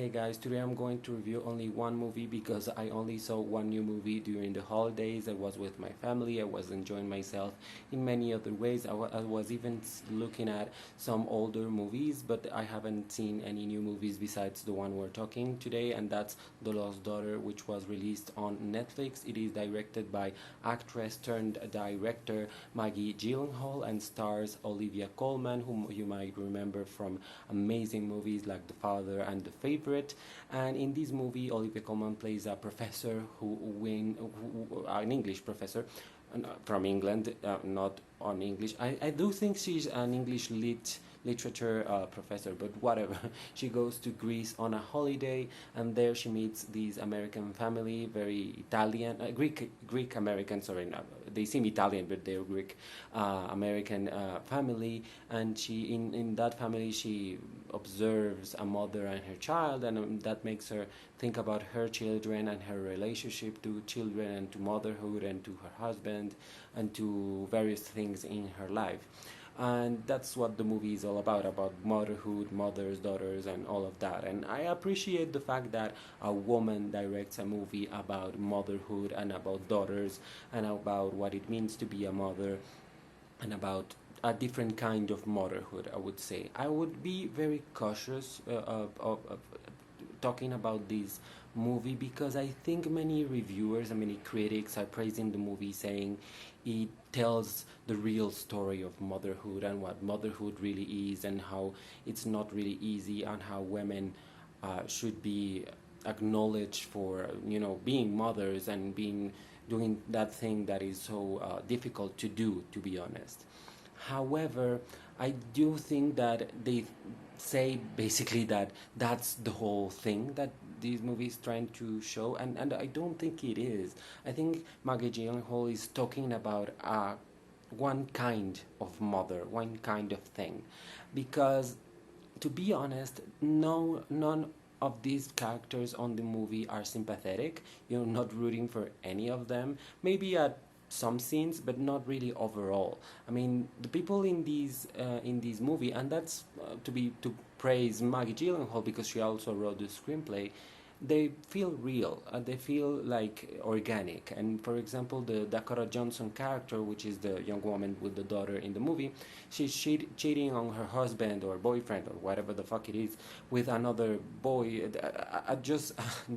Hey guys, today I'm going to review only one movie because I only saw one new movie during the holidays. I was with my family, I was enjoying myself in many other ways. I was even looking at some older movies, but I haven't seen any new movies besides the one we're talking today, and that's The Lost Daughter, which was released on Netflix. It is directed by actress turned director Maggie Gyllenhaal and stars Olivia Colman, whom you might remember from amazing movies like The Father and The Favorite. And in this movie, Olivia Colman plays a professor an English professor from England, not on English. I do think she's an English literature professor, but whatever. She goes to Greece on a holiday, and there she meets this American family, very Italian, Greek American. Sorry, no, they seem Italian, but they're Greek American family. And in that family, she observes a mother and her child, and that makes her think about her children and her relationship to children and to motherhood and to her husband and to various things in her life. And that's what the movie is all about motherhood, mothers, daughters, and all of that. And I appreciate the fact that a woman directs a movie about motherhood and about daughters and about what it means to be a mother and about a different kind of motherhood. I would say I would be very cautious of talking about this movie because I think many reviewers and many critics are praising the movie, saying it tells the real story of motherhood and what motherhood really is, and how it's not really easy, and how women should be acknowledged for being mothers and being doing that thing that is so difficult to do, to be honest. However, I do think that they say basically that that's the whole thing that these movies trying to show, and I don't think it is. I think Maggie Gyllenhaal is talking about one kind of mother, one kind of thing, because to be honest, no, none of these characters on the movie are sympathetic. You're not rooting for any of them. Maybe at some scenes, but not really overall. I mean, the people in this movie, and that's to praise Maggie Gyllenhaal because she also wrote the screenplay. They feel real. They feel like organic. And for example, the Dakota Johnson character, which is the young woman with the daughter in the movie, she's cheating on her husband or boyfriend or whatever the fuck it is with another boy. Just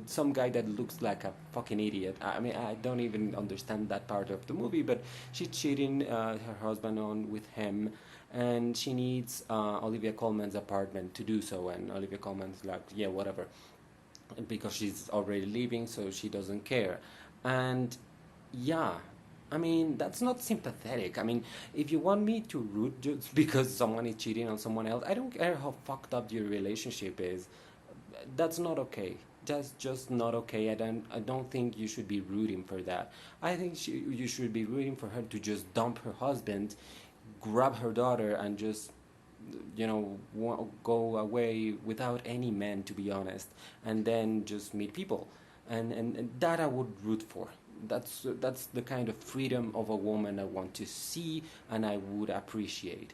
some guy that looks like a fucking idiot. I mean, I don't even understand that part of the movie, but she's cheating her husband on with him, and she needs Olivia Colman's apartment to do so. And Olivia Colman's like, yeah, whatever, because she's already leaving, so she doesn't care. And yeah, I mean, that's not sympathetic. I mean, if you want me to root just because someone is cheating on someone else, I don't care how fucked up your relationship is. That's not okay. That's just not okay. I don't think you should be rooting for that. I think you should be rooting for her to just dump her husband, grab her daughter, and just go away without any man, to be honest, and then just meet people, and that I would root for. That's the kind of freedom of a woman I want to see, and I would appreciate.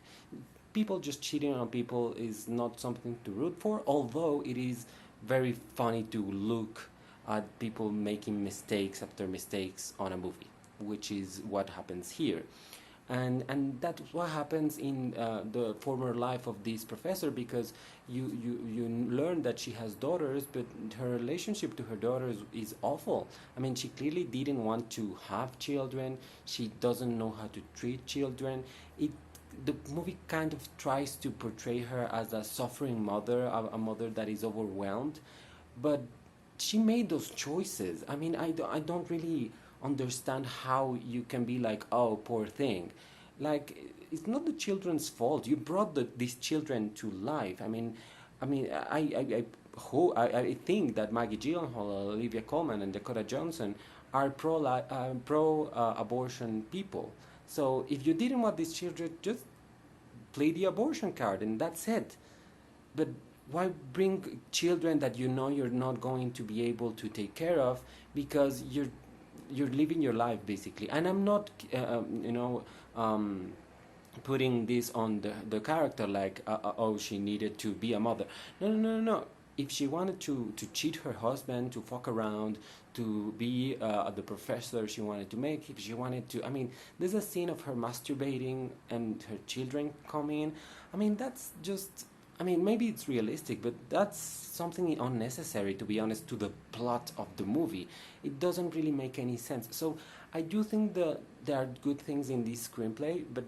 People just cheating on people is not something to root for, although it is very funny to look at people making mistakes after mistakes on a movie, which is what happens here. And that's what happens in the former life of this professor, because you learn that she has daughters, but her relationship to her daughters is awful. I mean, she clearly didn't want to have children. She doesn't know how to treat children. The movie kind of tries to portray her as a suffering mother, a mother that is overwhelmed, but she made those choices. I mean, I don't really understand how you can be like, oh, poor thing. Like, it's not the children's fault. You brought these children to life. I think that Maggie Gyllenhaal, Olivia Colman, and Dakota Johnson are pro abortion people. So if you didn't want these children, just play the abortion card, and that's it. But why bring children that you know you're not going to be able to take care of, because you're living your life basically. And I'm not putting this on the character like, oh, she needed to be a mother. No, no, no, no, no. if she wanted to cheat her husband, to fuck around, to be the professor she wanted to make, if she wanted to, I mean, there's a scene of her masturbating and her children come in. I mean, that's just, I mean, maybe it's realistic, but that's something unnecessary, to be honest, to the plot of the movie. It doesn't really make any sense. So I do think that there are good things in this screenplay, but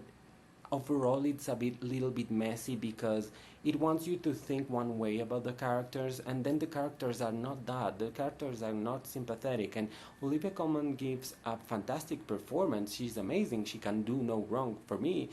overall it's a little bit messy because it wants you to think one way about the characters, and then the characters are not that. The characters are not sympathetic, and Olivia Colman gives a fantastic performance. She's amazing. She can do no wrong for me,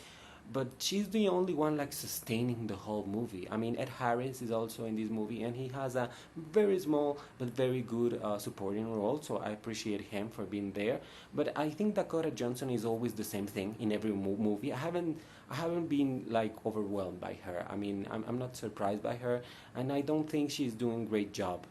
but she's the only one like sustaining the whole movie. I mean, Ed Harris is also in this movie, and he has a very small but very good supporting role, so I appreciate him for being there. But I think Dakota Johnson is always the same thing in every movie. I haven't been like overwhelmed by her. I mean, I'm not surprised by her, and I don't think she's doing a great job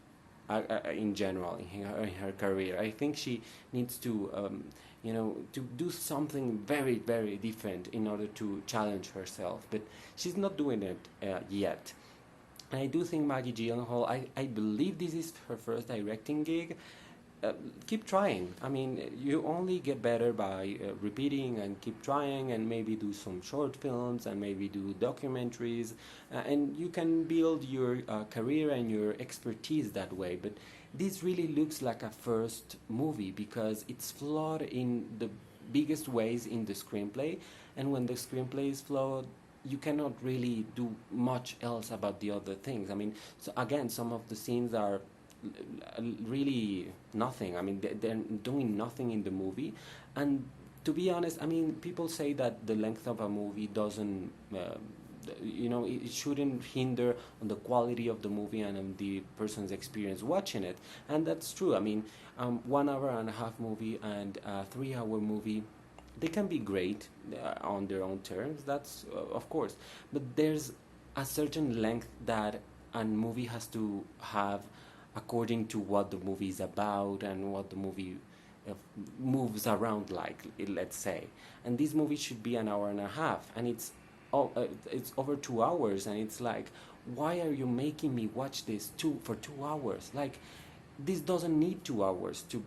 in general in her career. I think she needs to, to do something very, very different in order to challenge herself. But she's not doing it yet. And I do think Maggie Gyllenhaal, I believe this is her first directing gig. Keep trying. I mean, you only get better by repeating and keep trying, and maybe do some short films and maybe do documentaries, and you can build your career and your expertise that way. But this really looks like a first movie because it's flawed in the biggest ways in the screenplay, and when the screenplay is flawed, you cannot really do much else about the other things. I mean, so again, some of the scenes are really nothing. I mean, they're doing nothing in the movie. And to be honest, I mean, people say that the length of a movie doesn't, it shouldn't hinder on the quality of the movie and on the person's experience watching it. And that's true. I mean, 1 hour and a half movie and a 3 hour movie, they can be great on their own terms. That's of course, but there's a certain length that a movie has to have according to what the movie is about and what the movie moves around, like, let's say. And this movie should be 1 hour and a half, and it's over 2 hours, and it's like, why are you making me watch this for 2 hours? Like, this doesn't need 2 hours to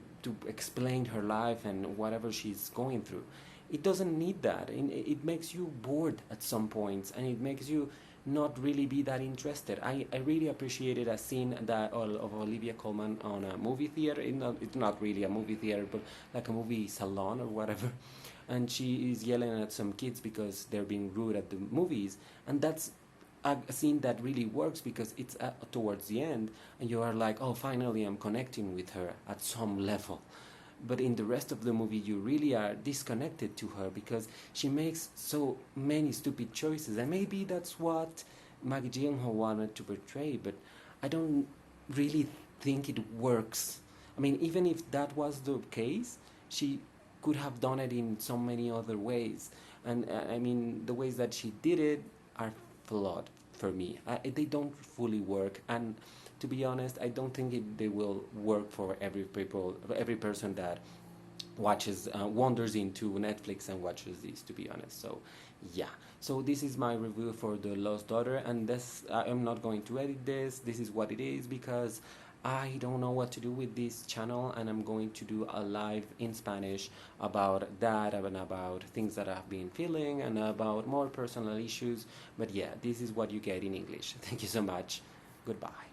explain her life and whatever she's going through. It doesn't need that. It makes you bored at some points, and it makes you not really be that interested. I really appreciated a scene of Olivia Colman on a movie theater. It's not really a movie theater, but like a movie salon or whatever. And she is yelling at some kids because they're being rude at the movies. And that's a scene that really works because it's towards the end, and you are like, oh, finally I'm connecting with her at some level. But in the rest of the movie, you really are disconnected to her because she makes so many stupid choices. And maybe that's what Maggie Gyllenhaal wanted to portray, but I don't really think it works. I mean, even if that was the case, she could have done it in so many other ways. And I mean, the ways that she did it are flawed for me. They don't fully work. And to be honest, I don't think they will work for every person that wanders into Netflix and watches this, to be honest. So yeah, so this is my review for The Lost Daughter, and this, I'm not going to edit this is what it is, because I don't know what to do with this channel, and I'm going to do a live in Spanish about that and about things that I've been feeling and about more personal issues. But yeah, this is what you get in English. Thank you so much. Goodbye.